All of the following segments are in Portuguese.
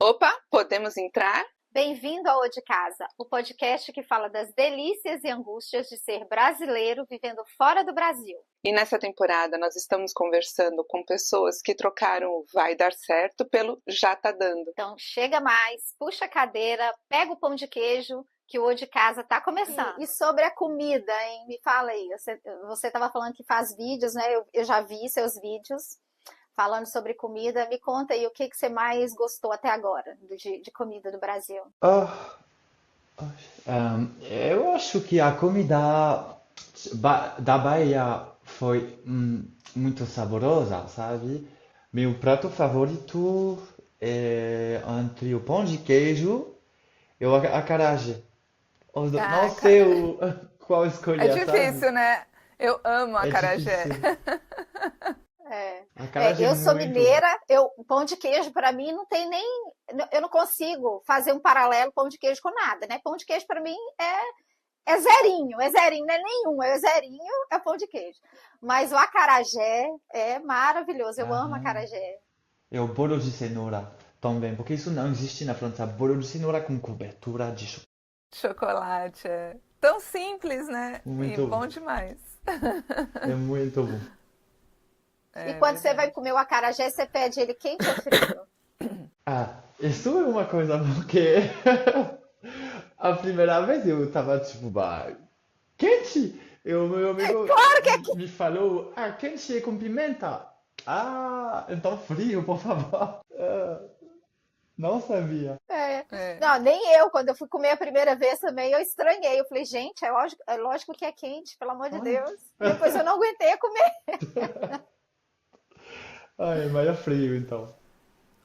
Opa, podemos entrar? Bem-vindo ao O de Casa, o podcast que fala das delícias e angústias de ser brasileiro vivendo fora do Brasil. E nessa temporada nós estamos conversando com pessoas que trocaram o vai dar certo pelo já tá dando. Então chega mais, puxa a cadeira, pega o pão de queijo, que o O de Casa tá começando. E sobre a comida, hein? Me fala aí, você estava falando que faz vídeos, né? Eu já vi seus vídeos falando sobre comida. Me conta aí o que você mais gostou até agora de comida do Brasil. Eu acho que a comida da Bahia foi muito saborosa, sabe? Meu prato favorito é entre o pão de queijo e o acarajé. Não sei qual É escolher, difícil, sabe? né? Eu amo É acarajé. difícil. Acarajé é Eu sou muito bom. mineira, pão de queijo para mim não tem nem, eu não consigo fazer um paralelo pão de queijo com nada, né? Pão de queijo para mim é zerinho, não é nenhum, é zerinho, é pão de queijo. Mas o acarajé é maravilhoso, eu amo Aham. acarajé. E o bolo de cenoura também, porque isso não existe na França. Bolo de cenoura com cobertura de chocolate. Chocolate, é tão simples, né? E Muito bom. bom demais. É muito bom. E É quando você vai verdade. comer o acarajé, você pede ele quente ou frio? Isso é uma coisa porque a primeira vez eu tava tipo, quente! E o meu amigo Claro que é me falou, quente é com pimenta. Então frio, por favor. Não sabia. É. Não, nem eu, quando eu fui comer a primeira vez também, eu estranhei. Eu falei, gente, é lógico que é quente, pelo amor de Ai, Deus. Depois eu não aguentei comer. mas é frio então.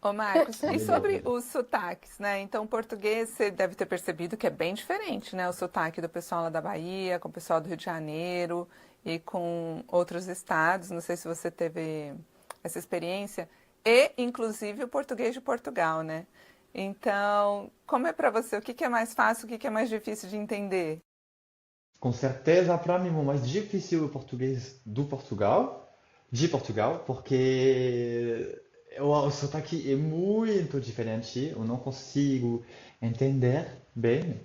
Ô, Marcos, e Melhor, sobre melhor. os sotaques, né? Então, o português, você deve ter percebido que é bem diferente, né? O sotaque do pessoal lá da Bahia, com o pessoal do Rio de Janeiro e com outros estados. Não sei se você teve essa experiência. E, inclusive, o português de Portugal, né? Então, como é para você? O que que é mais fácil, o que que é mais difícil de entender? Com certeza, para mim, o mais difícil é o português de Portugal, porque o sotaque é muito diferente, eu não consigo entender bem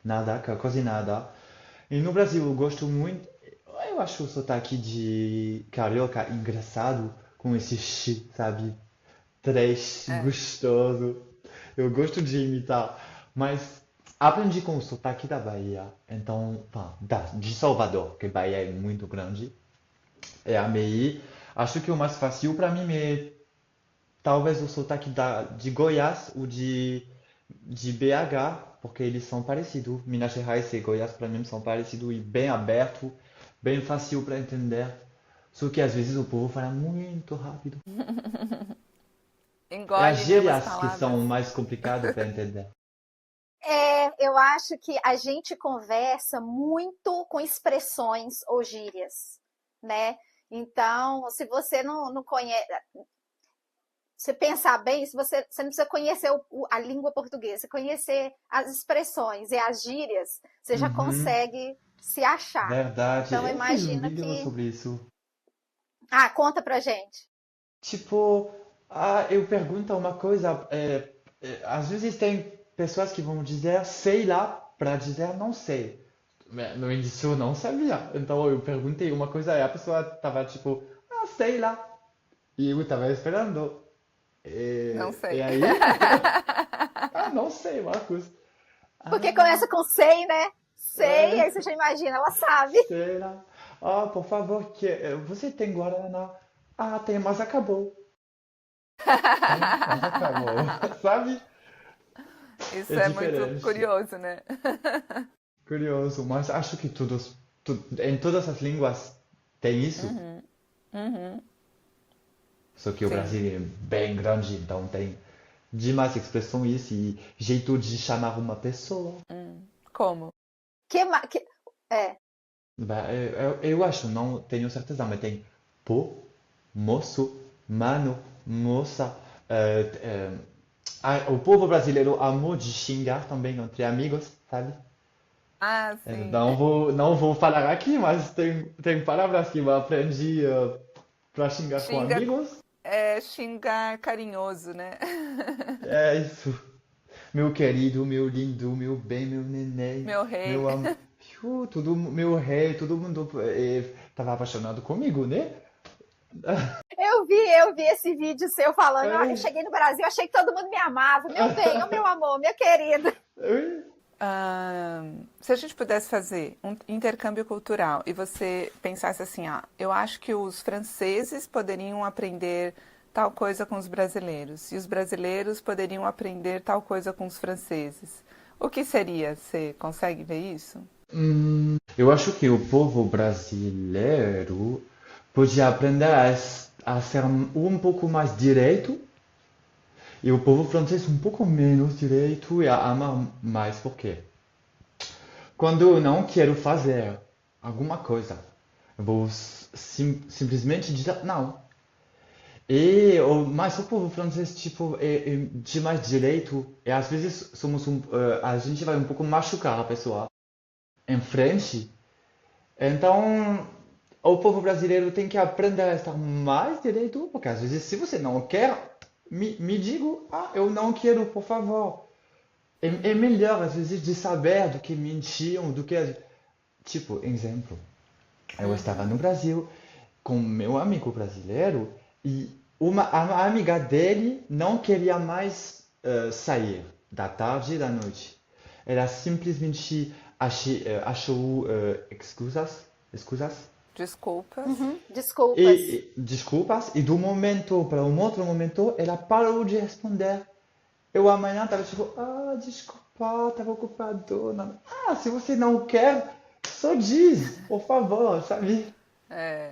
nada, quase nada. E no Brasil eu gosto muito, eu acho o sotaque de carioca engraçado, com esse chi, sabe? Três, É. gostoso. Eu gosto de imitar, mas aprendi com o sotaque da Bahia. Então, de Salvador, que Bahia é muito grande. É a MEI. Acho que o mais fácil para mim é talvez o sotaque de Goiás ou de BH, porque eles são parecidos. Minas Gerais e Goiás para mim são parecidos e bem aberto, bem fácil para entender. Só que às vezes o povo fala muito rápido. É as Engole, né, umas gírias que palavras. são mais complicadas para entender. Eu acho que a gente conversa muito com expressões ou gírias, né? Então, se você não conhece, se pensar bem, se você não precisa conhecer a língua portuguesa, você conhecer as expressões e as gírias, você já Uhum, consegue se achar. verdade. Então, Eu fiz um imagina vídeo que... sobre isso. Conta pra gente. Tipo, eu pergunto uma coisa. Às vezes tem pessoas que vão dizer sei lá para dizer não sei. No início eu não sabia. Então eu perguntei uma coisa e a pessoa tava tipo, sei lá. E eu tava esperando. Não E sei. aí, não sei, Marcos. Porque Ah, começa com sei, né? Sei, aí é, você já imagina, ela sabe. sei lá. Por favor, você tem Guaraná? Tem, mas acabou. Tem, mas acabou. Sabe? Isso É é muito diferente. curioso, né? Curioso, mas acho que em todas as línguas tem isso. Uhum, uhum, Só que o sim. Brasil é bem grande, então tem demais expressões e jeito de chamar uma pessoa. Como? Que, ma- que, é, Eu acho, não tenho certeza, mas tem pô, moço, mano, moça. eh, eh, o povo brasileiro amou de xingar também entre amigos, sabe? Ah, sim. Não vou falar aqui, mas tem palavras que eu aprendi para xingar com Xinga. amigos. é xingar carinhoso, né? É isso. Meu querido, meu lindo, meu bem, meu neném, Meu rei. meu amor, meu rei, todo mundo tava apaixonado comigo, né? Eu vi esse vídeo seu falando, "Ah, eu É, cheguei no Brasil, achei que todo mundo me amava, meu bem, ô meu amor, minha querida." é. Se a gente pudesse fazer um intercâmbio cultural e você pensasse assim, eu acho que os franceses poderiam aprender tal coisa com os brasileiros e os brasileiros poderiam aprender tal coisa com os franceses. O que seria? Você consegue ver isso? Eu acho que o povo brasileiro podia aprender a ser um pouco mais direito e o povo francês um pouco menos direito e a amar mais. Por quê? Quando eu não quero fazer alguma coisa, eu vou simplesmente dizer não. Mas o povo francês, tipo, é de mais direito, e às vezes a gente vai um pouco machucar a pessoa em frente. Então, o povo brasileiro tem que aprender a estar mais direito, porque às vezes, se você não quer, me digo, eu não quero, por favor. É melhor, às vezes, de saber do que mentir, do que. Tipo, exemplo, eu estava no Brasil com meu amigo brasileiro e a amiga dele não queria mais sair da tarde e da noite. Ela simplesmente achou excusas Desculpas. Desculpas. desculpas e do momento para um outro momento ela parou de responder. Eu amanhã estava tipo, desculpa, estava ocupado. Não. Se você não quer, só diz, por favor, sabe? É.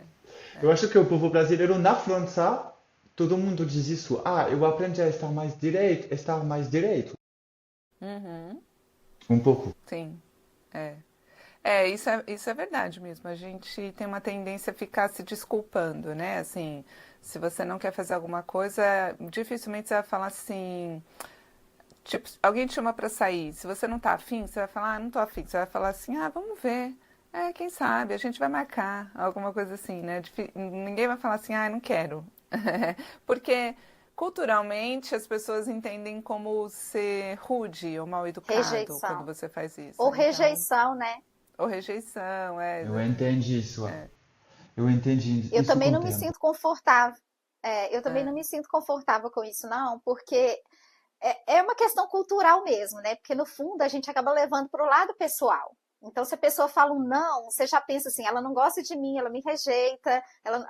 Eu acho que o povo brasileiro na França, todo mundo diz isso. Eu aprendi a estar mais direito. Uhum. Um pouco. Sim. É. Isso é verdade mesmo. A gente tem uma tendência a ficar se desculpando, né? Assim, se você não quer fazer alguma coisa, dificilmente você vai falar assim. Tipo, alguém te chama pra sair. Se você não tá afim, você vai falar, não tô afim. Você vai falar assim, vamos ver. Quem sabe, a gente vai marcar. Alguma coisa assim, né? Ninguém vai falar assim, não quero. Porque culturalmente as pessoas entendem como ser rude ou mal educado quando Rejeição. você faz isso. Ou Então, rejeição, né? ou rejeição, Eu exatamente. entendi isso. Eu entendi Eu isso também com o não me tempo. sinto confortável. Eu também É. não me sinto confortável com isso, não, porque é uma questão cultural mesmo, né? Porque no fundo a gente acaba levando para o lado pessoal. Então, se a pessoa fala um não, você já pensa assim, ela não gosta de mim, ela me rejeita,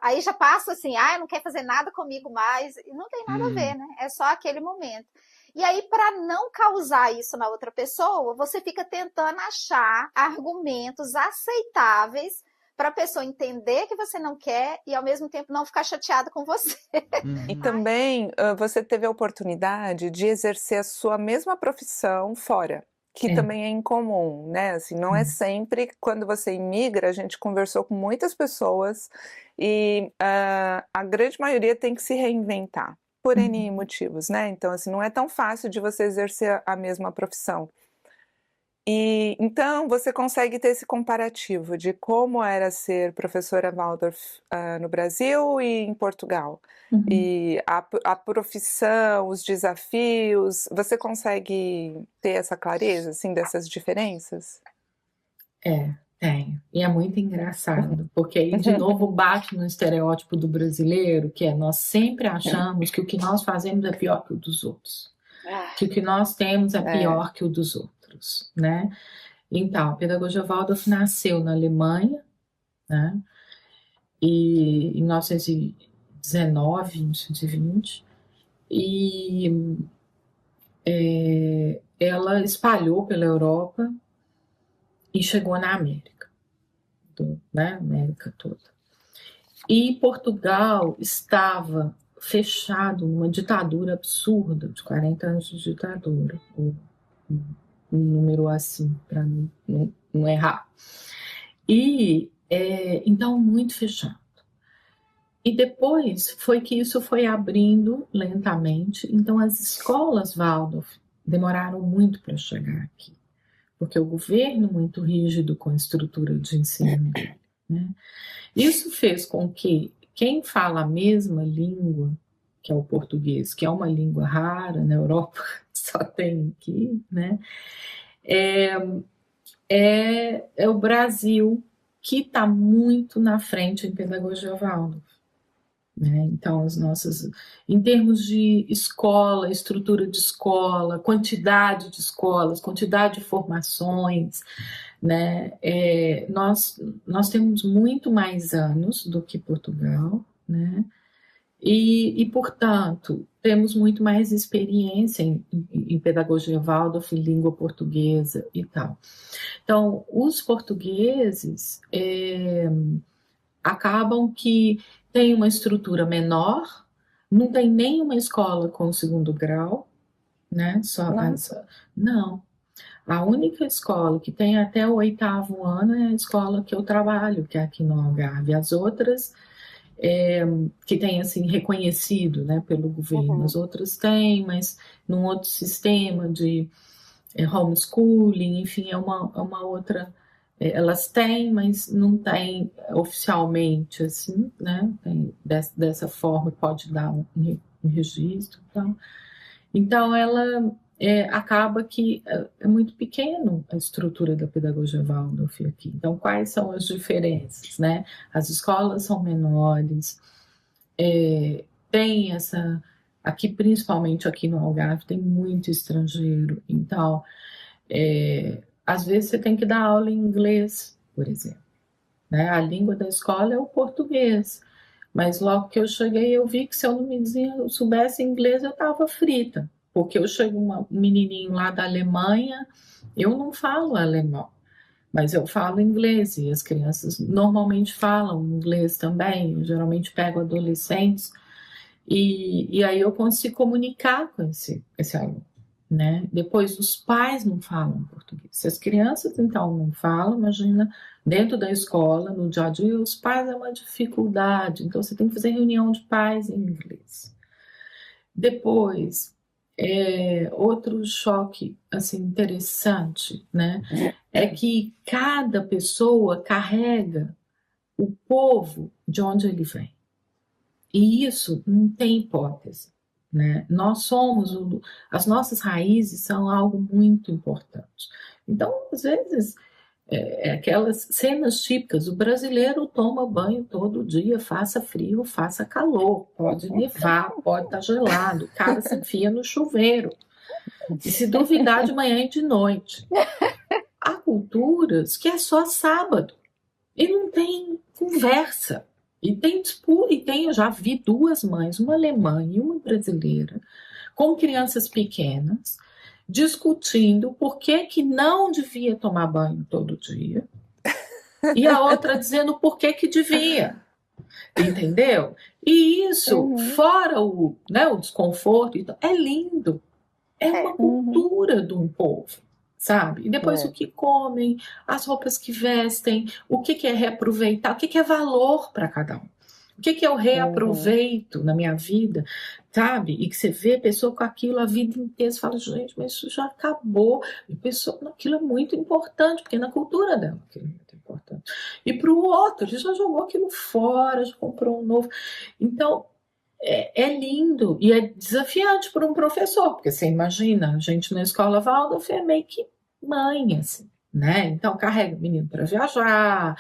aí já passa assim, não quer fazer nada comigo mais, e não tem nada a ver, Hum, né? É só aquele momento. E aí, para não causar isso na outra pessoa, você fica tentando achar argumentos aceitáveis para a pessoa entender que você não quer e ao mesmo tempo não ficar chateada com você. E uhum, também você teve a oportunidade de exercer a sua mesma profissão fora, que É. também é incomum, né? Assim, não é sempre quando você imigra, a gente conversou com muitas pessoas e a grande maioria tem que se reinventar por N motivos, né? Então, assim, não é tão fácil de você exercer a mesma profissão. E então você consegue ter esse comparativo de como era ser professora Waldorf no Brasil e em Portugal. Uhum. E a profissão, os desafios, você consegue ter essa clareza, assim, dessas diferenças? Tenho. E é muito engraçado, porque aí de novo bate no estereótipo do brasileiro, que é nós sempre achamos que o que nós fazemos é pior que o dos outros, que o que nós temos é pior que o dos outros, né? Então, a pedagogia Waldorf nasceu na Alemanha, né? E em 1919, 1920, e ela espalhou pela Europa e chegou na América, né? América toda. E Portugal estava fechado numa ditadura absurda, de 40 anos de ditadura, um número assim, para não errar. E então, muito fechado. E depois foi que isso foi abrindo lentamente. Então, as escolas Waldorf demoraram muito para chegar aqui, porque o governo muito rígido com a estrutura de ensino dele, né? Isso fez com que quem fala a mesma língua que é o português, que é uma língua rara na Europa, só tem aqui, né? É o Brasil que está muito na frente em pedagogia Waldorf, né? Então, as nossas, em termos de escola, estrutura de escola, quantidade de escolas, quantidade de formações, né? Nós temos muito mais anos do que Portugal, né? E, portanto, temos muito mais experiência em pedagogia Waldorf, em língua portuguesa e tal. Então, os portugueses acabam que têm uma estrutura menor, não tem nenhuma escola com segundo grau, né? Não. A única escola que tem até o 8º ano é a escola que eu trabalho, que é aqui no Algarve. As outras que tem assim reconhecido, né, pelo governo. As outras têm, mas num outro sistema de homeschooling, enfim, é uma outra. Elas têm, mas não têm oficialmente, assim, né? Dessa forma pode dar um registro. Então ela acaba que é muito pequeno a estrutura da pedagogia Waldorf aqui. Então, quais são as diferenças, né? As escolas são menores, tem essa... Aqui, principalmente aqui no Algarve, tem muito estrangeiro. Então, às vezes você tem que dar aula em inglês, por exemplo, né? A língua da escola é o português. Mas logo que eu cheguei, eu vi que se eu não soubesse inglês, eu estava frita. Porque eu chego um menininho lá da Alemanha, eu não falo alemão, mas eu falo inglês, e as crianças normalmente falam inglês também. Eu geralmente pego adolescentes, e aí eu consigo comunicar com esse aluno, né? Depois, os pais não falam português. Se as crianças, então, não falam, imagina, dentro da escola, no dia a dia, os pais é uma dificuldade. Então, você tem que fazer reunião de pais em inglês. Depois... outro choque assim, interessante, né, é que cada pessoa carrega o povo de onde ele vem. E isso não tem hipótese, né? As nossas raízes são algo muito importante. Então, às vezes, aquelas cenas típicas, o brasileiro toma banho todo dia, faça frio, faça calor, pode nevar, pode estar gelado, o cara se enfia no chuveiro, e se duvidar de manhã e de noite. Há culturas que é só sábado, e não tem conversa, e tem disputa, eu já vi 2 mães, uma alemã e uma brasileira, com crianças pequenas, discutindo por que não devia tomar banho todo dia, e a outra dizendo por que devia, entendeu? E isso, fora o desconforto, é lindo, é uma cultura de um povo, sabe? E depois o que comem, as roupas que vestem, o que é reaproveitar, o que é valor para cada um. O que eu reaproveito na minha vida, sabe? E que você vê a pessoa com aquilo a vida inteira, você fala, gente, mas isso já acabou. E a pessoa, aquilo é muito importante, porque na cultura dela aquilo é muito importante. E para o outro, ele já jogou aquilo fora, já comprou um novo. Então, é lindo e é desafiante para um professor, porque você imagina, a gente na escola Waldorf é meio que mãe, assim. Né? Então carrega o menino para viajar,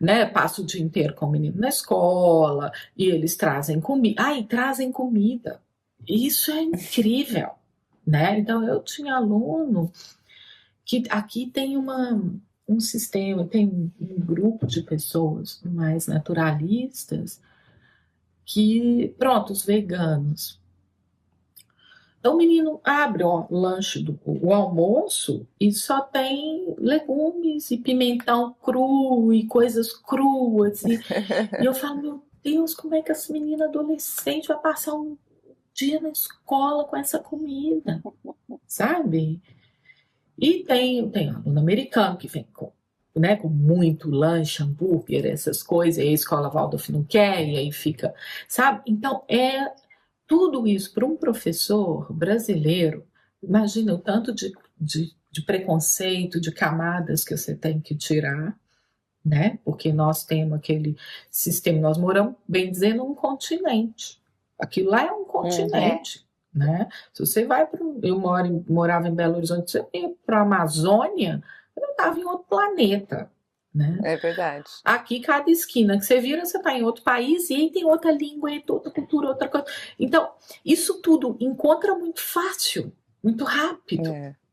né? Passa o dia inteiro com o menino na escola, e eles trazem comida. E trazem comida. Isso é incrível, né? Então eu tinha aluno que aqui tem um sistema, tem um grupo de pessoas mais naturalistas que, pronto, os veganos. Então o menino abre o lanche, o almoço, e só tem legumes e pimentão cru e coisas cruas. E eu falo, meu Deus, como é que essa menina adolescente vai passar um dia na escola com essa comida, sabe? E tem aluno americano que vem com muito lanche, hambúrguer, essas coisas, e a escola Waldorf não quer, e aí fica, sabe? Então tudo isso para um professor brasileiro, imagina o tanto de preconceito, de camadas que você tem que tirar, né? Porque nós temos aquele sistema, nós moramos, bem dizendo, num continente. Aquilo lá é um continente, né? Se você vai para... morava em Belo Horizonte, você ia para a Amazônia, eu estava em outro planeta, né? É verdade. Aqui, cada esquina que você vira, você está em outro país, e aí tem outra língua, outra cultura, outra coisa. Então, isso tudo encontra muito fácil, muito rápido.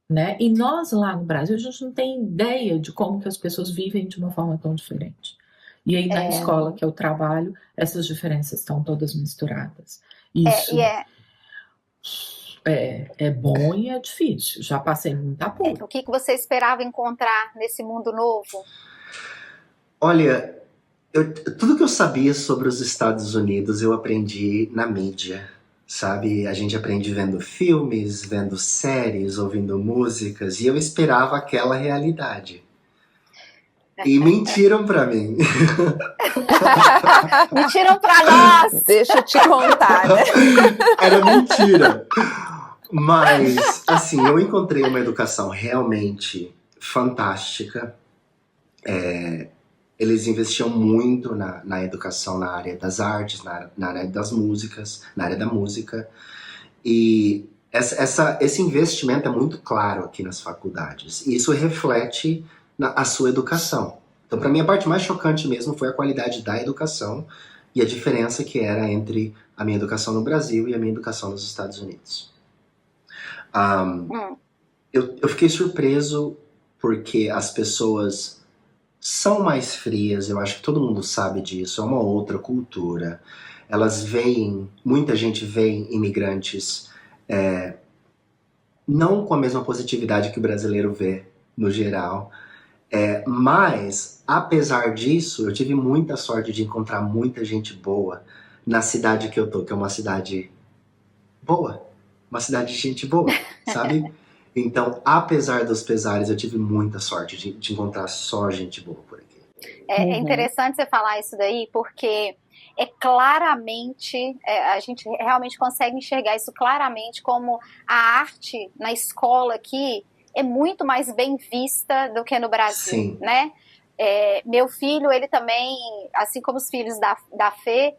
Né? E nós lá no Brasil, a gente não tem ideia de como que as pessoas vivem de uma forma tão diferente. E aí na escola que eu trabalho, essas diferenças estão todas misturadas. Isso é bom e é difícil. Já passei muita coisa. O que você esperava encontrar nesse mundo novo? Olha, tudo que eu sabia sobre os Estados Unidos eu aprendi na mídia. Sabe, a gente aprende vendo filmes, vendo séries, ouvindo músicas, e eu esperava aquela realidade. E mentiram pra mim. Mentiram pra nós! Deixa eu te contar, né? Era mentira. Mas, assim, eu encontrei uma educação realmente fantástica. Eles investiam muito na educação na área das artes, na área das músicas, na área da música. E esse investimento é muito claro aqui nas faculdades. E isso reflete a sua educação. Então, para mim, a parte mais chocante mesmo foi a qualidade da educação e a diferença que era entre a minha educação no Brasil e a minha educação nos Estados Unidos. Eu fiquei surpreso porque as pessoas são mais frias, eu acho que todo mundo sabe disso, é uma outra cultura. Elas veem, muita gente vê imigrantes não com a mesma positividade que o brasileiro vê, no geral. Mas, apesar disso, eu tive muita sorte de encontrar muita gente boa na cidade que eu tô, que é uma cidade boa, uma cidade de gente boa, sabe? Então, apesar dos pesares, eu tive muita sorte de encontrar só gente boa por aqui. É interessante você falar isso daí, porque claramente, a gente realmente consegue enxergar isso claramente, como a arte na escola aqui é muito mais bem vista do que no Brasil, Sim. Né? Meu filho, ele também, assim como os filhos da Fê,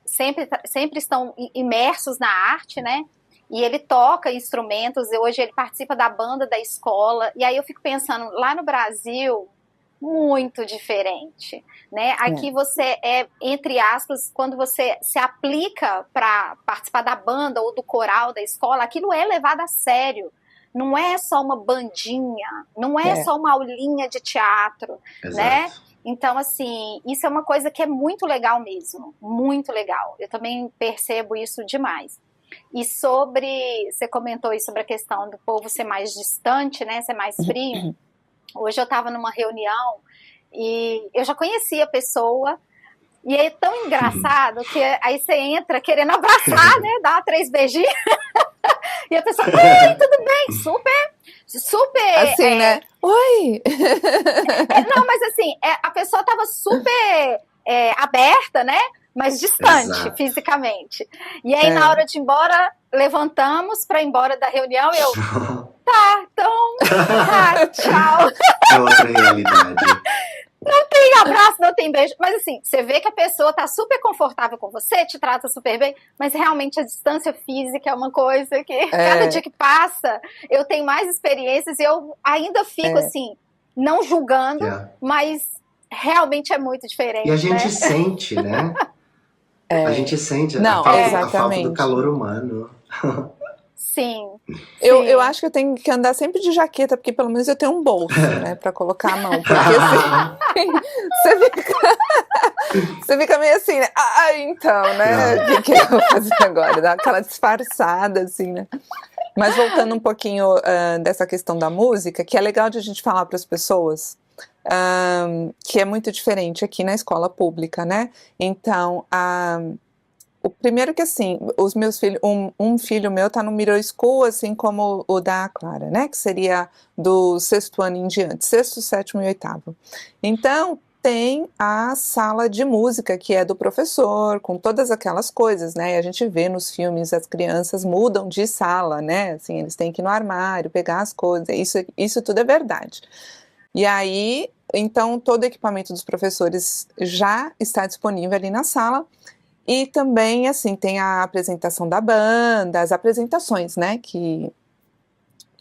sempre estão imersos na arte, né? E ele toca instrumentos, e hoje ele participa da banda da escola, e aí eu fico pensando, lá no Brasil, muito diferente, né? Aqui você entre aspas, quando você se aplica para participar da banda ou do coral da escola, aquilo é levado a sério. Não é só uma bandinha, não é só uma aulinha de teatro, Exato. Né? Então, assim, isso é uma coisa que é muito legal mesmo, muito legal. Eu também percebo isso demais. E você comentou aí sobre a questão do povo ser mais distante, né, ser mais frio. Hoje eu estava numa reunião e eu já conhecia a pessoa, e é tão engraçado que aí você entra querendo abraçar, né, dar 3 beijinhos, e a pessoa, oi, tudo bem? Super... Assim, né? Oi! Não, mas assim, a pessoa estava super aberta, né? Mas distante, Exato. Fisicamente. E aí, na hora de ir embora, levantamos para ir embora da reunião e eu, tá, então, tchau. É outra realidade. Não tem abraço, não tem beijo. Mas assim, você vê que a pessoa tá super confortável com você, te trata super bem, mas realmente a distância física é uma coisa que cada dia que passa, eu tenho mais experiências e eu ainda fico assim, não julgando, mas realmente é muito diferente. E a gente né? sente, né? A gente sente Não, a falta do calor humano. Sim. Eu acho que eu tenho que andar sempre de jaqueta, porque pelo menos eu tenho um bolso, né, pra colocar a mão. Porque assim, você fica meio assim, né? Então, né? O que eu vou fazer agora? Dar aquela disfarçada, assim, né? Mas voltando um pouquinho dessa questão da música, que é legal de a gente falar para as pessoas, que é muito diferente aqui na escola pública, né? Então, o primeiro que assim, os meus filhos, um filho meu tá no middle school, assim como o da Clara, né? Que seria do 6º ano em diante, 6º, 7º e 8º. Então, tem a sala de música, que é do professor, com todas aquelas coisas, né? E a gente vê nos filmes, as crianças mudam de sala, né? Assim, eles têm que ir no armário, pegar as coisas, isso tudo é verdade. E aí, então, todo o equipamento dos professores já está disponível ali na sala. E também, assim, tem a apresentação da banda, as apresentações, né, que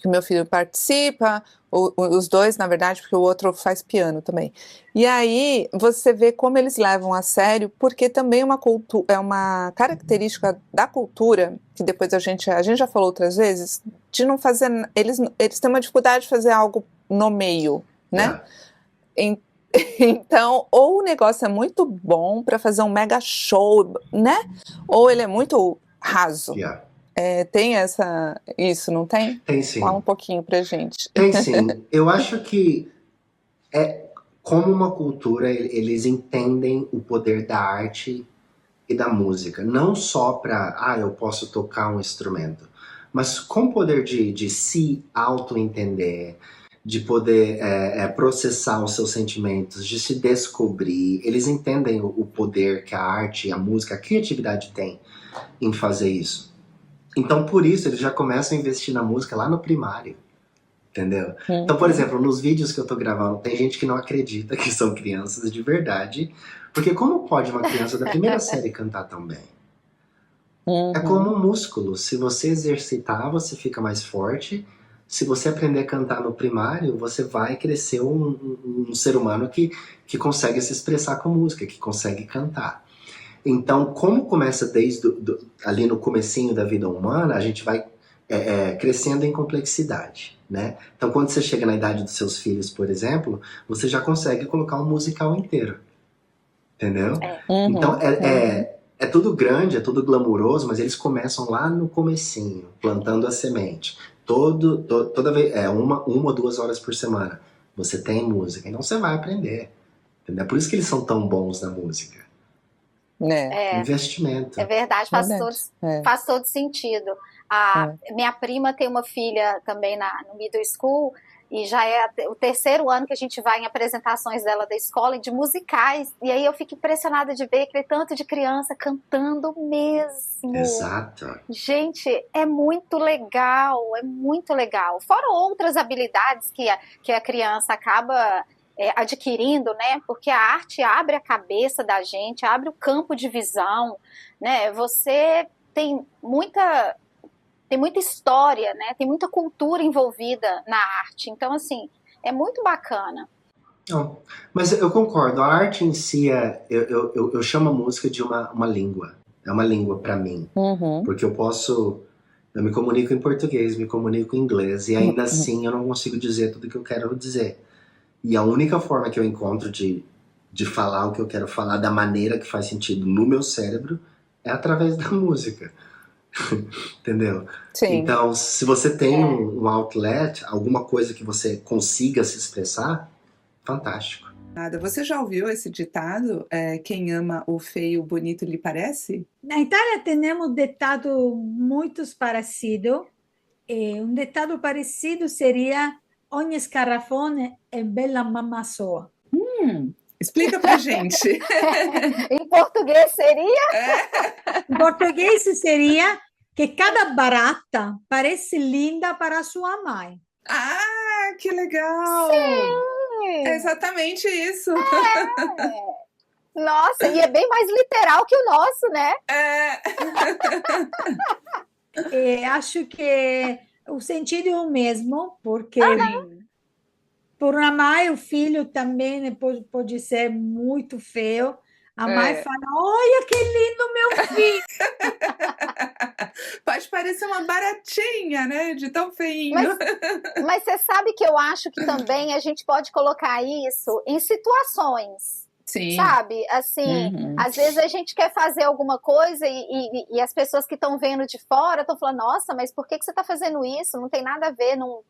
o meu filho participa, os dois, na verdade, porque o outro faz piano também. E aí você vê como eles levam a sério, porque também é uma característica da cultura, que depois a gente já falou outras vezes, de não fazer. Eles têm uma dificuldade de fazer algo no meio, né? Yeah. Então, ou o negócio é muito bom para fazer um mega show, né? Ou ele é muito raso. Yeah. Tem isso, não tem? Tem sim. Fala um pouquinho pra gente. Tem sim. Eu acho que como uma cultura, eles entendem o poder da arte e da música. Não só para, eu posso tocar um instrumento, mas com o poder de se auto-entender, de poder processar os seus sentimentos, de se descobrir. Eles entendem o poder que a arte, a música, a criatividade tem em fazer isso. Então, por isso, eles já começam a investir na música lá no primário, entendeu? Então, por exemplo, nos vídeos que eu tô gravando, tem gente que não acredita que são crianças de verdade, porque como pode uma criança da primeira série cantar tão bem? É como um músculo, se você exercitar, você fica mais forte. Se você aprender a cantar no primário, você vai crescer um ser humano que consegue se expressar com música, que consegue cantar. Então, como começa desde ali no comecinho da vida humana, a gente vai crescendo em complexidade, né? Então, quando você chega na idade dos seus filhos, por exemplo, você já consegue colocar um musical inteiro, entendeu? Então, é tudo grande, é tudo glamuroso, mas eles começam lá no comecinho, plantando a semente. Toda vez, uma ou 2 horas por semana, você tem música, então você vai aprender, entendeu? Por isso que eles são tão bons na música. Investimento. É verdade, faz todo sentido. Minha prima tem uma filha também no middle school, e já é o 3º ano que a gente vai em apresentações dela da escola, de musicais, e aí eu fico impressionada de ver aquele tanto de criança cantando mesmo. Exato. Gente, é muito legal, é muito legal. Fora outras habilidades que a criança acaba adquirindo, né? Porque a arte abre a cabeça da gente, abre o campo de visão, né? Você tem muita história, né? Tem muita cultura envolvida na arte. Então, assim, é muito bacana. Não, mas eu concordo. A arte em si, eu chamo a música de uma língua. É uma língua para mim. Porque eu me comunico em português, me comunico em inglês, e ainda assim eu não consigo dizer tudo o que eu quero dizer. E a única forma que eu encontro de falar o que eu quero falar da maneira que faz sentido no meu cérebro é através da música. Entendeu? Sim. Então, se você tem um outlet, alguma coisa que você consiga se expressar, fantástico. Você já ouviu esse ditado? Quem ama o feio, bonito lhe parece? Na Itália temos ditado muito parecido. Um ditado parecido seria: ogni scarafone è bella mamma sua. Explica pra gente. Em português seria? Em português seria que cada barata parece linda para sua mãe. Ah, que legal! Sim! É exatamente isso. Nossa, e é bem mais literal que o nosso, né? Acho que o sentido é o mesmo, porque por uma mãe o filho também pode ser muito feio. A mãe fala: olha que lindo meu filho! Pode parecer uma baratinha, né? De tão feinho. Mas você sabe que eu acho que também a gente pode colocar isso em situações. Sim. Sabe? Assim, às vezes a gente quer fazer alguma coisa e as pessoas que estão vendo de fora estão falando: nossa, mas por que você está fazendo isso? Não tem nada a ver, não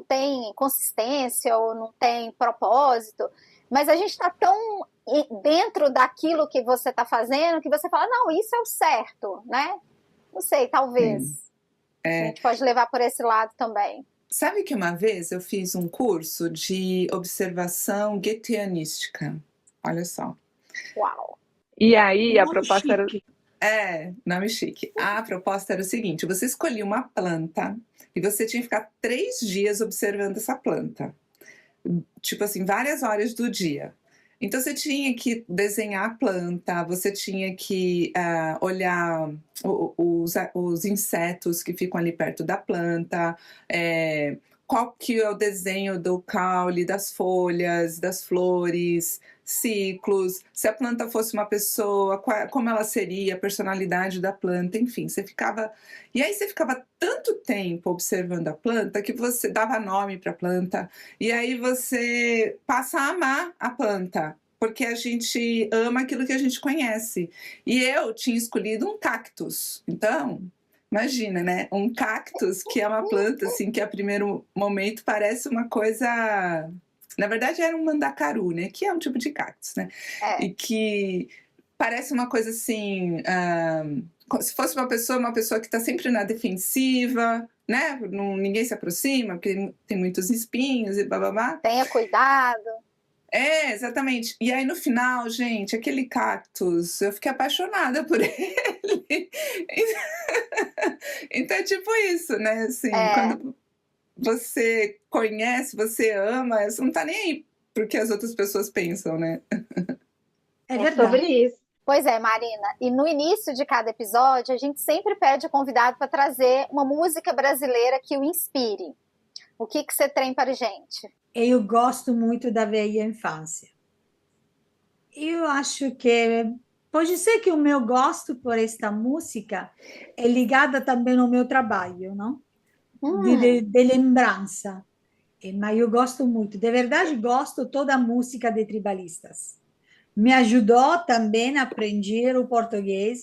tem consistência ou não tem propósito. Mas a gente está tão dentro daquilo que você está fazendo que você fala: não, isso é o certo, né? Não sei, talvez. A gente pode levar por esse lado também. Sabe que uma vez eu fiz um curso de observação goetheanística. Olha só. Uau! E aí a Nome proposta chique. era... nome chique. A proposta era o seguinte: você escolhia uma planta e você tinha que ficar 3 dias observando essa planta. Tipo assim, várias horas do dia. Então você tinha que desenhar a planta, você tinha que olhar os insetos que ficam ali perto da planta, qual que é o desenho do caule, das folhas, das flores, ciclos, se a planta fosse uma pessoa, como ela seria, a personalidade da planta, enfim, você ficava... E aí você ficava tanto tempo observando a planta que você dava nome para a planta, e aí você passa a amar a planta, porque a gente ama aquilo que a gente conhece. E eu tinha escolhido um cactus, então... Imagina, né? Um cactus, que é uma planta, assim, que a primeiro momento parece uma coisa... Na verdade, era um mandacaru, né? Que é um tipo de cactus, né? E que parece uma coisa assim... se fosse uma pessoa que está sempre na defensiva, né? Ninguém se aproxima, porque tem muitos espinhos e bababá. Tenha cuidado. Exatamente. E aí, no final, gente, aquele cactus, eu fiquei apaixonada por ele. Então é tipo isso, né? Assim, quando você conhece, você ama, você não tá nem aí pro que as outras pessoas pensam, né? É É sobre verdade. isso. Pois é, Marina. E no início de cada episódio, a gente sempre pede o convidado para trazer uma música brasileira que o inspire. O que você tem para gente? Eu gosto muito da velha infância. Eu acho que pode ser que o meu gosto por esta música é ligada também ao meu trabalho, não? De lembrança. Mas eu gosto muito, de verdade gosto toda a música de tribalistas. Me ajudou também a aprender o português,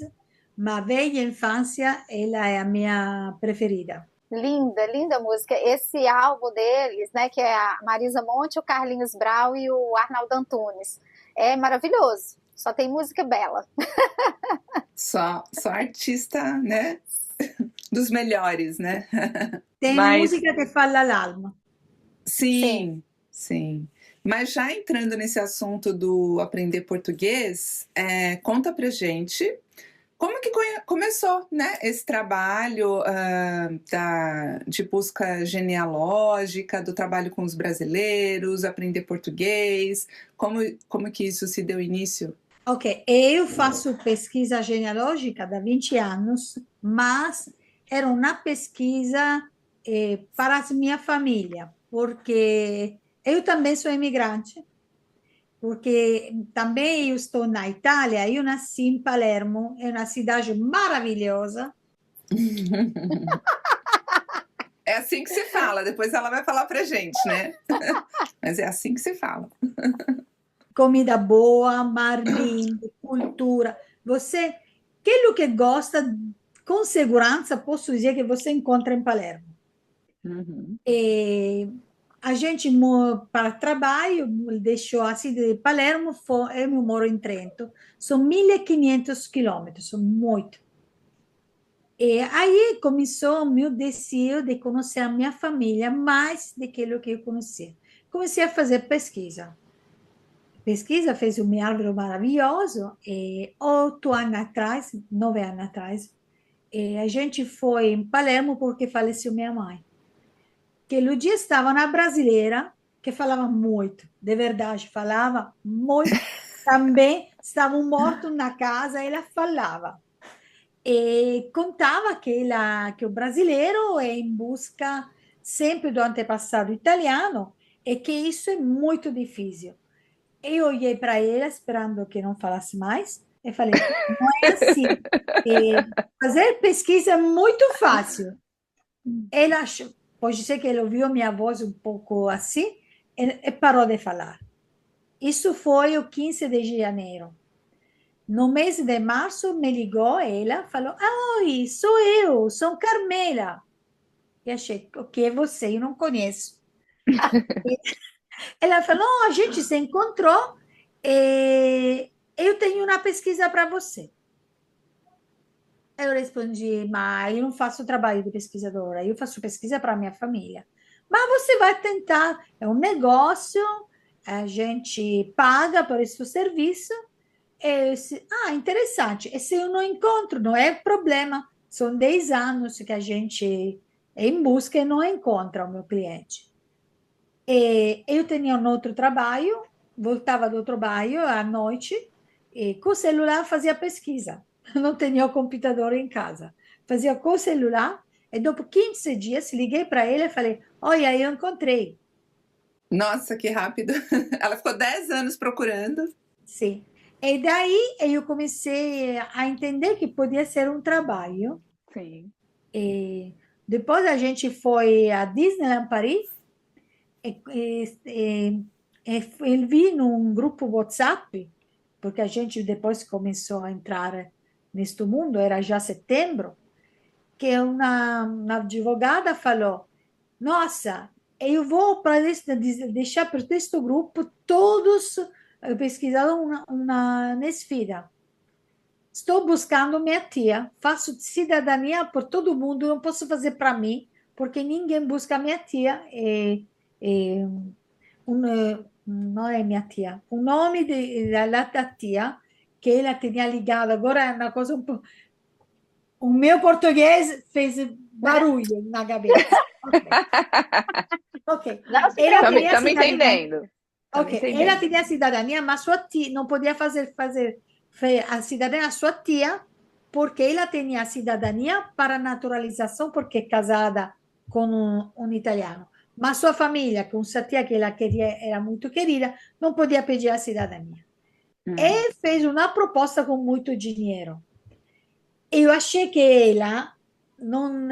mas a velha infância ela é a minha preferida. Linda, linda música. Esse álbum deles, né, que é a Marisa Monte, o Carlinhos Brau e o Arnaldo Antunes. É maravilhoso. Só tem música bela. Só artista, né? Dos melhores, né? Tem música que fala a alma. Sim. Mas já entrando nesse assunto do aprender português, conta pra gente como que começou, né, esse trabalho de busca genealógica, do trabalho com os brasileiros, aprender português, como que isso se deu início? Ok, eu faço pesquisa genealógica há 20 anos, mas era uma pesquisa para a minha família, porque eu também sou imigrante, porque também eu estou na Itália, eu nasci em Palermo, é uma cidade maravilhosa. É assim que se fala, depois ela vai falar pra gente, né? Mas é assim que se fala. Comida boa, mar lindo, cultura. Você, aquilo que gosta, com segurança, posso dizer que você encontra em Palermo. A gente, para trabalho, deixou a cidade de Palermo, eu moro em Trento, são 1.500 quilômetros, são muito. E aí começou o meu desejo de conhecer a minha família mais do que o que eu conhecia. Comecei a fazer pesquisa. Fez um árvore maravilhoso, e 9 anos atrás, a gente foi em Palermo porque faleceu minha mãe. Que no dia estava na brasileira, que falava muito, de verdade, falava muito. Também estavam mortos na casa, ela falava. E contava que o brasileiro é em busca sempre do antepassado italiano e que isso é muito difícil. Eu olhei para ela, esperando que não falasse mais, e falei, não é assim. Fazer pesquisa é muito fácil. Ela achou, pode ser que ele ouviu minha voz um pouco assim, e parou de falar. Isso foi o 15 de janeiro. No mês de março, me ligou ela, falou, oi, sou sou Carmela. E achei, o que é você? Eu não conheço. Ela falou, a gente se encontrou, eu tenho uma pesquisa para você. Eu respondi, mas eu não faço trabalho de pesquisadora, eu faço pesquisa para minha família. Mas você vai tentar, é um negócio, a gente paga por esse serviço. Eu disse, interessante, e se eu não encontro, não é problema, são 10 anos que a gente é em busca e não encontra o meu cliente. Eu tinha um outro trabalho, voltava do trabalho à noite e com o celular fazia pesquisa. Não tinha o computador em casa. Fazia com o celular e dopo 15 dias liguei para ele e falei: olha, eu encontrei. Nossa, que rápido. Ela ficou 10 anos procurando. Sim. E daí eu comecei a entender que podia ser um trabalho. Sim. E depois a gente foi a Disneyland Paris e vi num grupo WhatsApp, porque a gente depois começou a entrar neste mundo, era já setembro, que uma advogada falou: nossa, eu vou para deixar para este grupo todos pesquisaram uma Nesfira. Estou buscando minha tia, faço cidadania por todo mundo, não posso fazer para mim, porque ninguém busca minha tia. Não é minha tia, o nome da tia, que ela tinha ligado, agora é uma coisa um pouco. O meu português fez barulho na cabeça. Ok. Não se Ela preocupe. tinha Estamos cidadania. entendendo. Ok. Ela tinha cidadania, mas sua tia não podia fazer a cidadania da sua tia, porque ela tinha cidadania para naturalização, porque é casada com um italiano. Mas sua família, com sua tia que ela queria, era muito querida, não podia pedir a cidadania. E fez uma proposta com muito dinheiro. Eu achei que ela não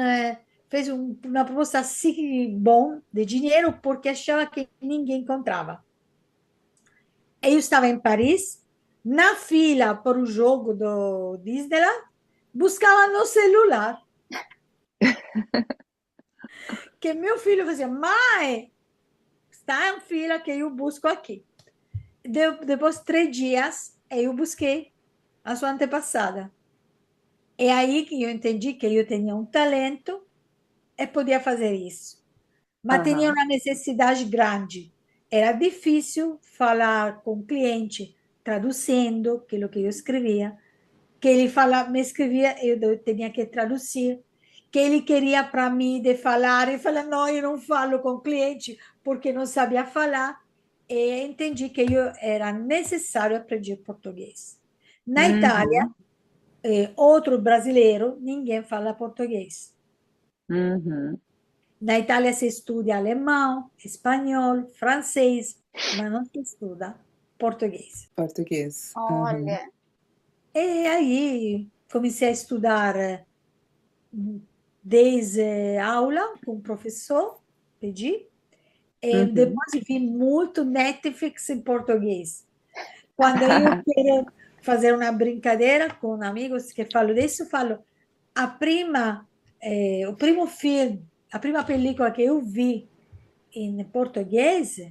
fez uma proposta assim bom de dinheiro porque achava que ninguém encontrava. Eu estava em Paris, na fila para o jogo do Disneyland, buscava no celular. Que meu filho fazia: mãe, está em fila que eu busco aqui. Depois de 3 dias, eu busquei a sua antepassada. É aí que eu entendi que eu tinha um talento e podia fazer isso. Mas tinha uma necessidade grande. Era difícil falar com o cliente, traduzindo aquilo que eu escrevia, que ele me escrevia, eu tinha que traduzir, que ele queria para mim de falar, e falava: não, eu não falo com o cliente, porque não sabia falar, e entendi que era necessário aprender português. Na Itália, outro brasileiro, ninguém fala português. Na Itália se estuda alemão, espanhol, francês, mas não se estuda português. Português. Olha. E aí comecei a estudar desde aula com o professor, pedi, e depois vi muito Netflix em português. Quando eu quero fazer uma brincadeira com amigos que falo disso, falo: o primo filme, a prima película que eu vi em português,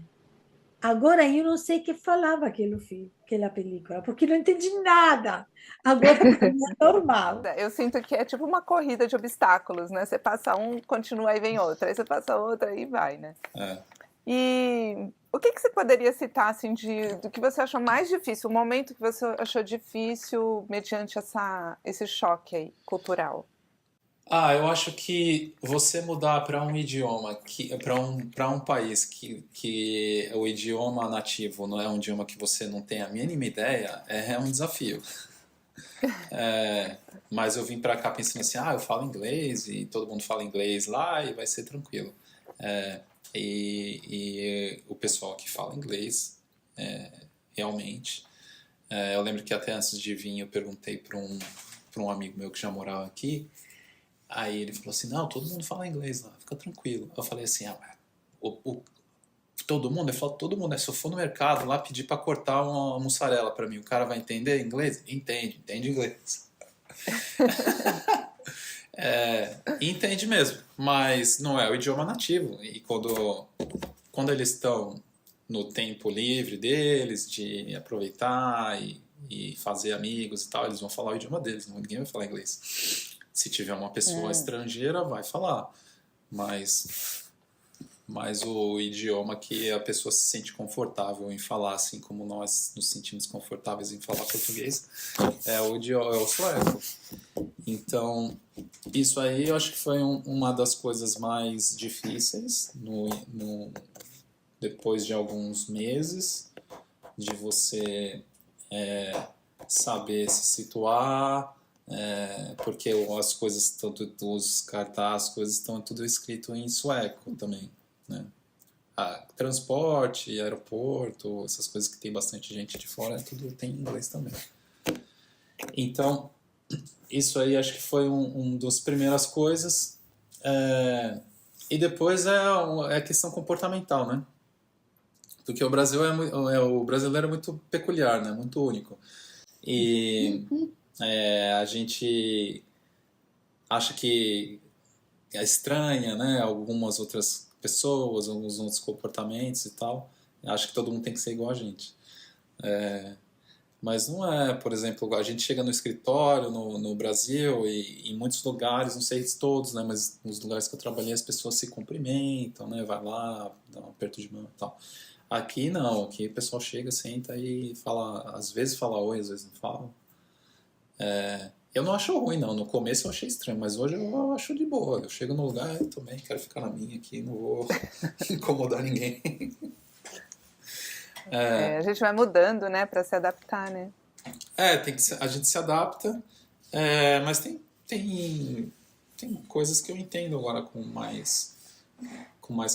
agora eu não sei o que falava aquela película, porque não entendi nada. Agora para mim é normal. Eu sinto que é tipo uma corrida de obstáculos, né? Você passa um, continua, aí vem outro. Aí você passa outro, aí vai, né? E o que você poderia citar, assim, do que você achou mais difícil? O momento que você achou difícil mediante esse choque aí, cultural? Eu acho que você mudar para um idioma, para um país que o idioma nativo não é um idioma que você não tem a mínima ideia, é um desafio. Mas eu vim para cá pensando assim: eu falo inglês e todo mundo fala inglês lá e vai ser tranquilo. E o pessoal que fala inglês, realmente. Eu lembro que até antes de vir eu perguntei para um amigo meu que já morava aqui. Aí ele falou assim: não, todo mundo fala inglês lá, fica tranquilo. Eu falei assim: todo mundo? Ele falou: todo mundo. Se eu for no mercado lá pedir para cortar uma mussarela para mim, o cara vai entender inglês? Entende inglês. Entende mesmo, mas não é o idioma nativo. E quando eles estão no tempo livre deles, de aproveitar e fazer amigos e tal, eles vão falar o idioma deles, ninguém vai falar inglês. Se tiver uma pessoa estrangeira, vai falar. Mas o idioma que a pessoa se sente confortável em falar, assim como nós nos sentimos confortáveis em falar português, é o sueco. Então, isso aí eu acho que foi uma das coisas mais difíceis depois de alguns meses. de você saber se situar, porque as coisas, tanto os cartazes, as coisas estão tudo escrito em sueco também, né? Transporte, aeroporto, essas coisas que tem bastante gente de fora, tudo tem em inglês também. Então, isso aí acho que foi um das primeiras coisas. E depois é a questão comportamental, né? Porque o Brasil o brasileiro é muito peculiar, né? Muito único. E a gente acha que é estranha, né? Algumas outras pessoas, alguns outros comportamentos e tal. Acho que todo mundo tem que ser igual a gente. Mas não é, por exemplo, a gente chega no escritório no Brasil e em muitos lugares, não sei se todos, né, mas nos lugares que eu trabalhei as pessoas se cumprimentam, né, vai lá, dá um aperto de mão e tal. Aqui não, aqui o pessoal chega, senta e fala, às vezes fala oi, às vezes não fala. Eu não acho ruim, não. No começo eu achei estranho, mas hoje eu acho de boa. Eu chego no lugar, eu também quero ficar na minha aqui, não vou incomodar ninguém. A gente vai mudando, né, para se adaptar, né? A gente se adapta, mas tem coisas que eu entendo agora com mais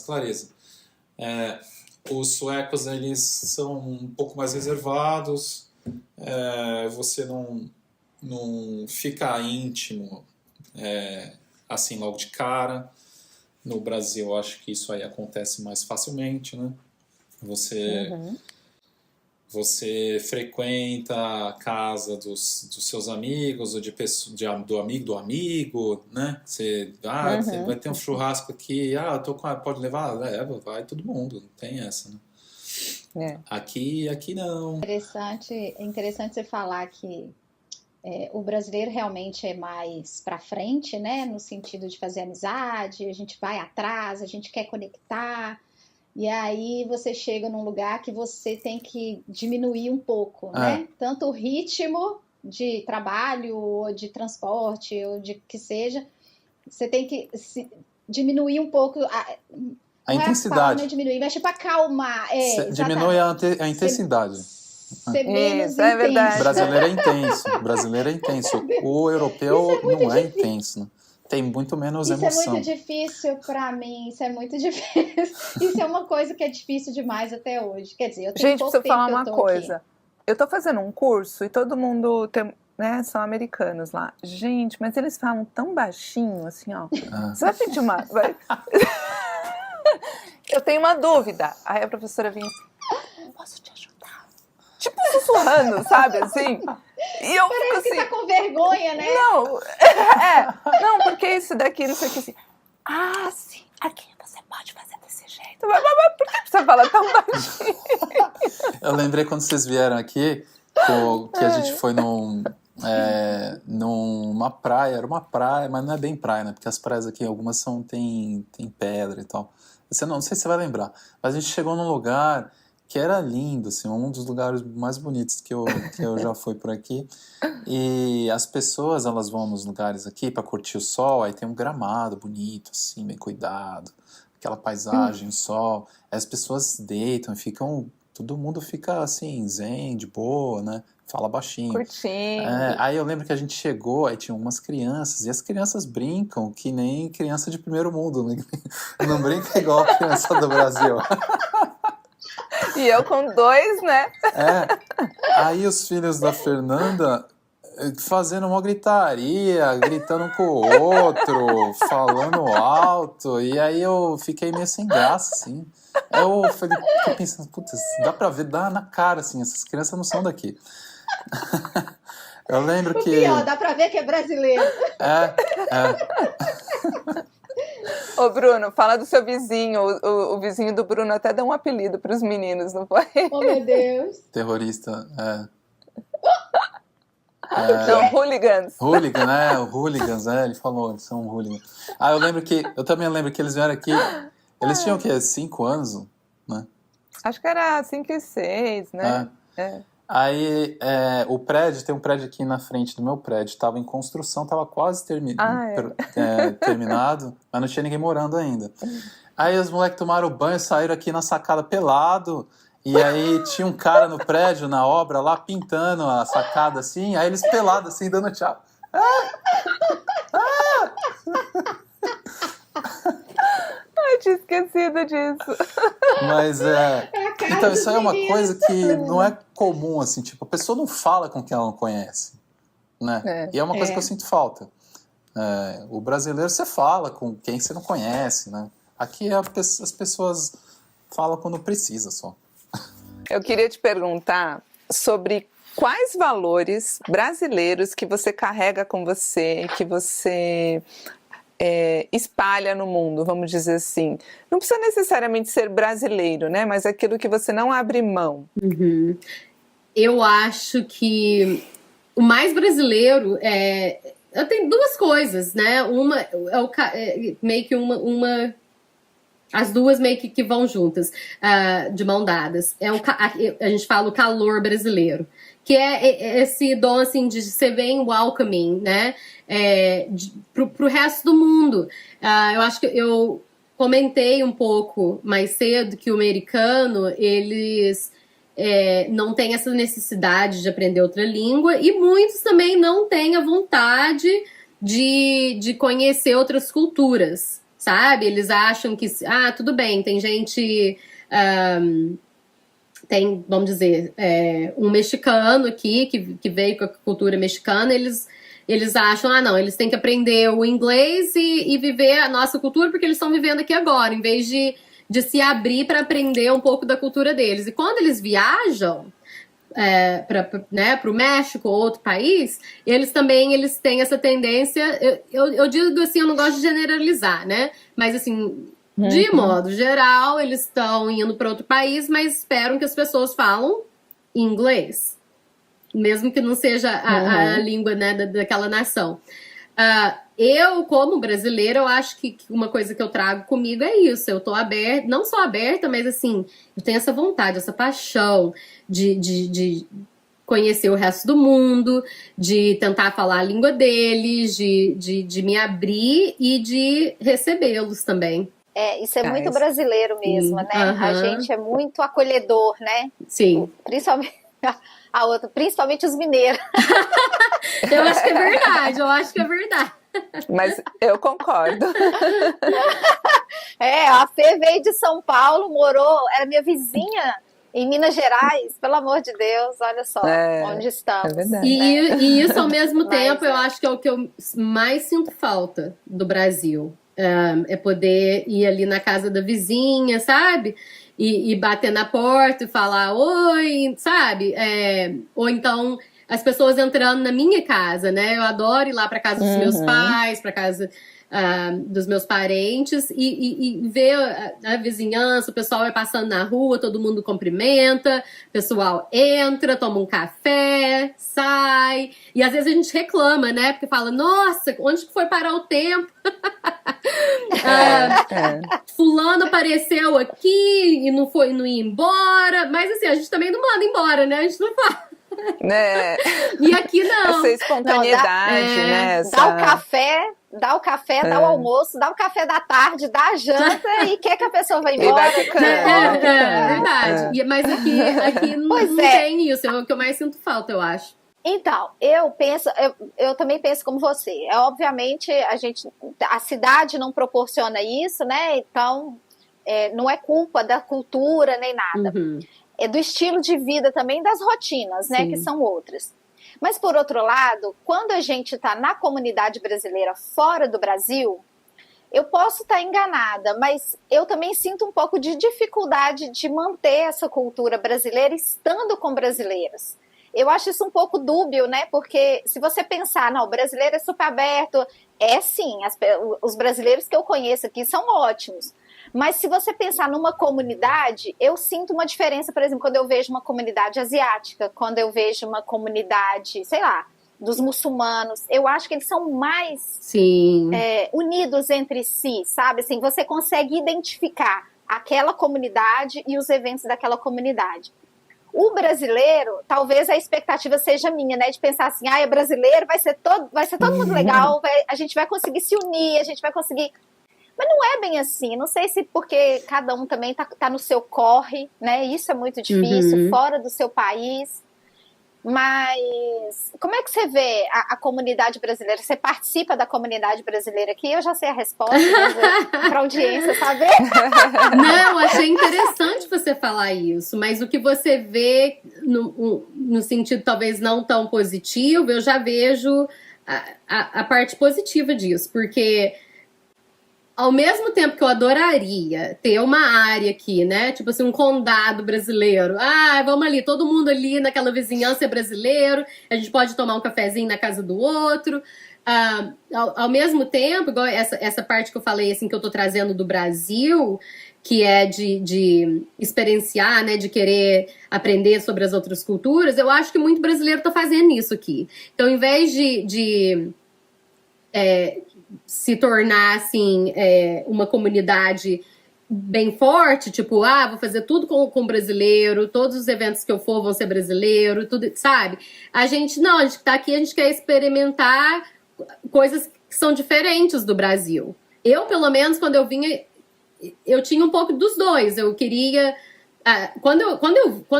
clareza. Os suecos, eles são um pouco mais reservados, você não fica íntimo assim logo de cara. No Brasil, eu acho que isso aí acontece mais facilmente, né? Você frequenta a casa dos seus amigos, ou do amigo do amigo, né? Você vai ter um churrasco aqui, pode levar? Leva, vai todo mundo, não tem essa, né? Aqui não. É interessante você falar que o brasileiro realmente é mais para frente, né? No sentido de fazer amizade, a gente vai atrás, a gente quer conectar. E aí você chega num lugar que você tem que diminuir um pouco, né? Tanto o ritmo de trabalho, ou de transporte, ou de que seja, você tem que diminuir um pouco a intensidade. Não é diminuir, mas tipo acalmar. Diminui a intensidade. Ser menos Isso, é verdade. O brasileiro é intenso. O europeu não é intenso, né? Tem muito menos emoção. Isso é muito difícil para mim, isso é muito difícil. Isso é uma coisa que é difícil demais até hoje. Quer dizer, eu tenho pouco tempo que eu tô aqui. Gente, preciso falar uma coisa. Eu tô fazendo um curso e todo mundo né, são americanos lá. Gente, mas eles falam tão baixinho, assim, ó. Você vai pedir uma... Eu tenho uma dúvida. Aí a professora vem assim, posso te ajudar? Tipo sussurrando, sabe, assim? E eu parece fico assim, que tá com vergonha, né? Não, porque isso daqui, não sei o que, assim. Sim, aqui você pode fazer desse jeito. Mas por que você fala tão baixinho? Eu lembrei quando vocês vieram aqui, que a gente foi numa praia, era uma praia, mas não é bem praia, né? Porque as praias aqui, algumas tem pedra e tal. Não sei se você vai lembrar, mas a gente chegou num lugar que era lindo, assim, um dos lugares mais bonitos que eu já fui por aqui. E as pessoas, elas vão nos lugares aqui para curtir o sol, aí tem um gramado bonito, assim, bem cuidado, aquela paisagem, o sol. Aí as pessoas deitam e todo mundo fica, assim, zen, de boa, né? Fala baixinho. Curtindo. Aí eu lembro que a gente chegou, aí tinha umas crianças, e as crianças brincam que nem criança de primeiro mundo, né? Não brinca igual a criança do Brasil. E eu com 2, né? Aí os filhos da Fernanda fazendo uma gritaria, gritando um com o outro, falando alto, e aí eu fiquei meio sem graça, assim. Aí eu fiquei pensando, putz, dá pra ver, dá na cara, assim, essas crianças não são daqui. Eu lembro que... Pior, dá pra ver que é brasileiro. Ô Bruno, fala do seu vizinho. O vizinho do Bruno até deu um apelido para os meninos, não foi? Oh, meu Deus. Terrorista, São hooligans. Hooligans, ele falou, eles são hooligans. Eu também lembro que eles vieram aqui, eles tinham o quê? 5 anos, né? Acho que era 5 e 6, né? Aí tem um prédio aqui na frente do meu prédio, estava em construção, estava quase terminado, mas não tinha ninguém morando ainda. Aí os moleques tomaram banho, saíram aqui na sacada pelado, E aí tinha um cara no prédio, na obra, lá pintando a sacada assim, aí eles pelados assim, dando tchau. Eu tinha esquecido disso. Mas então isso aí é uma coisa que não é comum, assim, tipo, a pessoa não fala com quem ela não conhece, né? E é uma coisa que eu sinto falta. O brasileiro você fala com quem você não conhece, né? Aqui as pessoas falam quando precisa só. Eu queria te perguntar sobre quais valores brasileiros que você carrega com você, que você espalha no mundo, vamos dizer assim. Não precisa necessariamente ser brasileiro, né? Mas aquilo que você não abre mão. Uhum. Eu acho que o mais brasileiro eu tenho duas coisas, né? Uma meio que uma as duas meio que vão juntas, de mão dadas. A gente fala o calor brasileiro, que é esse dom assim, de ser bem welcoming, né? Pro resto do mundo. Eu acho que eu comentei um pouco mais cedo que o americano, eles não têm essa necessidade de aprender outra língua, e muitos também não têm a vontade de conhecer outras culturas. Sabe? Eles acham que, tudo bem, tem gente, tem, vamos dizer, um mexicano aqui, que veio com a cultura mexicana, eles acham, não, eles têm que aprender o inglês e viver a nossa cultura, porque eles estão vivendo aqui agora, em vez de se abrir para aprender um pouco da cultura deles. E quando eles viajam para o México ou outro país, eles têm essa tendência, eu digo assim, eu não gosto de generalizar, né? Mas assim, de modo geral, eles estão indo para outro país, mas esperam que as pessoas falam inglês, mesmo que não seja a língua, né, daquela nação. Eu, como brasileira, eu acho que uma coisa que eu trago comigo é isso. Eu tô aberta, não só aberta, mas assim, eu tenho essa vontade, essa paixão de conhecer o resto do mundo, de tentar falar a língua deles, de me abrir e de recebê-los também. Isso é muito brasileiro mesmo, né? A gente é muito acolhedor, né? Sim. Principalmente os mineiros. Eu acho que é verdade. Mas eu concordo. A Fê veio de São Paulo, era minha vizinha em Minas Gerais, pelo amor de Deus, olha só onde estamos. É verdade. E isso, ao mesmo tempo, eu acho que é o que eu mais sinto falta do Brasil. É poder ir ali na casa da vizinha, sabe? E bater na porta e falar oi, sabe? Ou então as pessoas entrando na minha casa, né? Eu adoro ir lá para casa dos meus pais, para casa dos meus parentes e ver a vizinhança, o pessoal vai passando na rua, todo mundo cumprimenta, o pessoal entra, toma um café, sai, e às vezes a gente reclama, né? Porque fala, nossa, onde que foi parar o tempo? Fulano apareceu aqui e não ia embora, mas assim, a gente também não manda embora, né? A gente não fala. E aqui não. Essa espontaneidade, né? Dá o café, dá o almoço, dá o café da tarde, dá a janta e quer que a pessoa vá embora. E vai ficando. Verdade. Mas aqui não tem isso, é o que eu mais sinto falta, eu acho. Então, eu também penso como você. Obviamente, a cidade não proporciona isso, né? Então, não é culpa da cultura nem nada. É do estilo de vida também, das rotinas, né? Que são outras. Mas, por outro lado, quando a gente está na comunidade brasileira fora do Brasil, eu posso estar enganada, mas eu também sinto um pouco de dificuldade de manter essa cultura brasileira estando com brasileiros. Eu acho isso um pouco dúbio, né? Porque se você pensar, não, o brasileiro é super aberto, sim, os brasileiros que eu conheço aqui são ótimos. Mas se você pensar numa comunidade, eu sinto uma diferença, por exemplo, quando eu vejo uma comunidade asiática, quando eu vejo uma comunidade, sei lá, dos muçulmanos, eu acho que eles são mais unidos entre si, sabe? Assim, você consegue identificar aquela comunidade e os eventos daquela comunidade. O brasileiro, talvez a expectativa seja minha, né? De pensar assim, é brasileiro, vai ser todo mundo legal, a gente vai conseguir se unir, a gente vai conseguir... Mas não é bem assim, não sei se porque cada um também tá no seu corre, né? Isso é muito difícil, fora do seu país. Mas como é que você vê a comunidade brasileira? Você participa da comunidade brasileira aqui? Eu já sei a resposta, mas para a audiência saber. Não, achei interessante você falar isso, mas o que você vê no sentido talvez não tão positivo, eu já vejo a parte positiva disso, porque ao mesmo tempo que eu adoraria ter uma área aqui, né? Tipo assim, um condado brasileiro. Ah, vamos ali, todo mundo ali naquela vizinhança é brasileiro. A gente pode tomar um cafezinho na casa do outro. Ao mesmo tempo, igual essa parte que eu falei, assim, que eu tô trazendo do Brasil, que é de experienciar, né? De querer aprender sobre as outras culturas, eu acho que muito brasileiro tá fazendo isso aqui. Então, em vez de se tornar, assim, uma comunidade bem forte, tipo, vou fazer tudo com brasileiro, todos os eventos que eu for vão ser brasileiro, tudo, sabe? A gente tá aqui, a gente quer experimentar coisas que são diferentes do Brasil. Eu, pelo menos, quando eu vinha, eu tinha um pouco dos dois. Eu queria... Quando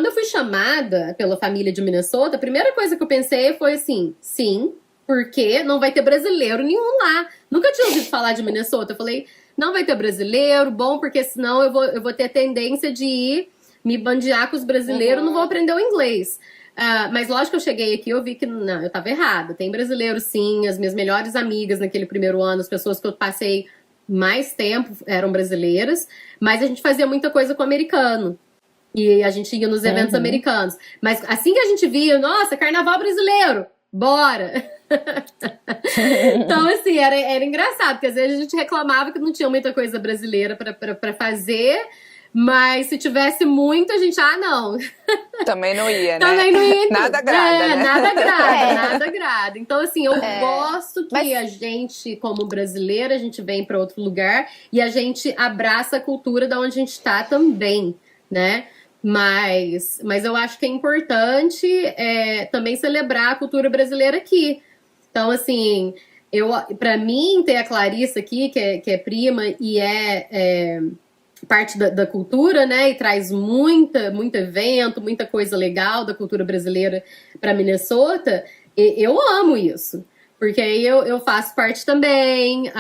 eu fui chamada pela família de Minnesota, a primeira coisa que eu pensei foi assim, sim, porque não vai ter brasileiro nenhum lá. Nunca tinha ouvido falar de Minnesota. Eu falei, não vai ter brasileiro, bom, porque senão eu vou ter a tendência de ir me bandear com os brasileiros, não vou aprender o inglês. Mas lógico que eu cheguei aqui, eu vi que não, eu estava errada. Tem brasileiro, sim. As minhas melhores amigas naquele primeiro ano, as pessoas que eu passei mais tempo eram brasileiras, mas a gente fazia muita coisa com americano. E a gente ia nos eventos americanos. Mas assim que a gente via, nossa, carnaval brasileiro, bora! Então, assim, era engraçado, porque às vezes a gente reclamava que não tinha muita coisa brasileira pra fazer, mas se tivesse muito, a gente, não. Também não ia, né? Também não ia. Nada agrada, né? Nada agrada. Então, assim, eu gosto que a gente, como brasileira, a gente vem pra outro lugar e a gente abraça a cultura da onde a gente tá também, né? Mas eu acho que é importante também celebrar a cultura brasileira aqui. Então, assim, pra mim, ter a Clarissa aqui, que é prima e parte da cultura, né? E traz muito evento, muita coisa legal da cultura brasileira pra Minnesota, eu amo isso. Porque aí eu faço parte também.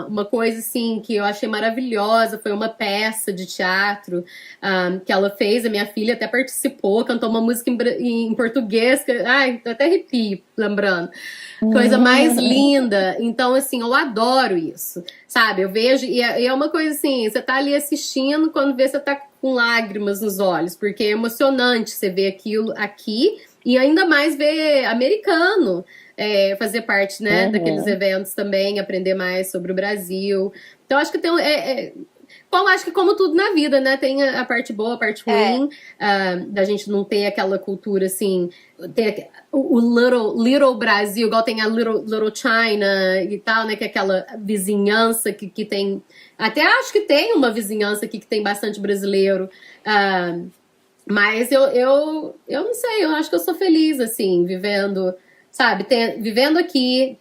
Uma coisa, assim, que eu achei maravilhosa foi uma peça de teatro que ela fez. A minha filha até participou, cantou uma música em português. Ai, até arrepio, lembrando. Coisa mais linda. Então, assim, eu adoro isso, sabe? Eu vejo, e é uma coisa assim, você tá ali assistindo, quando vê, você tá com lágrimas nos olhos, porque é emocionante você ver aquilo aqui, e ainda mais ver americano fazer parte, né, daqueles eventos também, aprender mais sobre o Brasil. Então, acho que tem acho que como tudo na vida, né, tem a parte boa, a parte ruim, da gente não ter aquela cultura, assim, ter o little Brasil, igual tem a little China e tal, né, que é aquela vizinhança que tem, até acho que tem uma vizinhança aqui que tem bastante brasileiro, mas eu não sei, eu acho que eu sou feliz, assim, vivendo, sabe, vivendo aqui,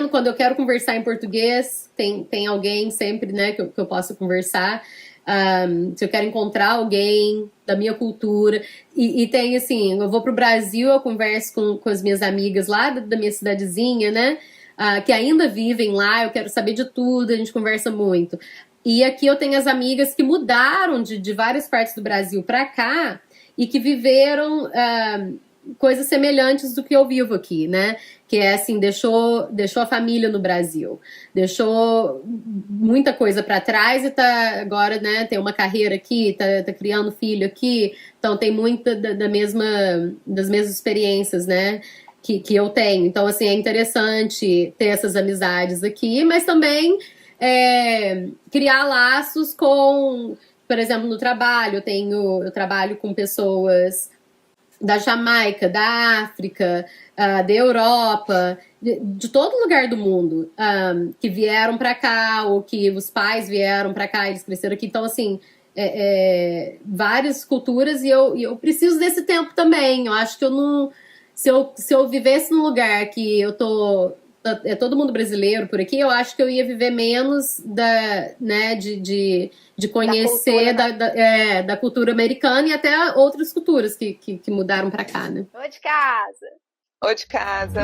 quando eu quero conversar em português, tem alguém sempre, né, que eu posso conversar. Se eu quero encontrar alguém da minha cultura. E tem, assim, eu vou pro Brasil, eu converso com as minhas amigas lá da minha cidadezinha, né, que ainda vivem lá, eu quero saber de tudo, a gente conversa muito. E aqui eu tenho as amigas que mudaram de várias partes do Brasil pra cá e que viveram coisas semelhantes do que eu vivo aqui, né? Que é assim, deixou a família no Brasil, deixou muita coisa para trás e tá agora, né? Tem uma carreira aqui, tá criando filho aqui, então tem muita das mesmas experiências, né? Que eu tenho. Então, assim, é interessante ter essas amizades aqui, mas também criar laços com, por exemplo, no trabalho, eu trabalho com pessoas da Jamaica, da África, da Europa, de todo lugar do mundo, que vieram para cá, ou que os pais vieram para cá, eles cresceram aqui. Então, assim, várias culturas, e eu preciso desse tempo também. Eu acho que eu não... Se eu vivesse num lugar que eu tô é todo mundo brasileiro por aqui, eu acho que eu ia viver menos de conhecer da cultura americana e até outras culturas que mudaram para cá, né? Ô de casa. Ou de casa.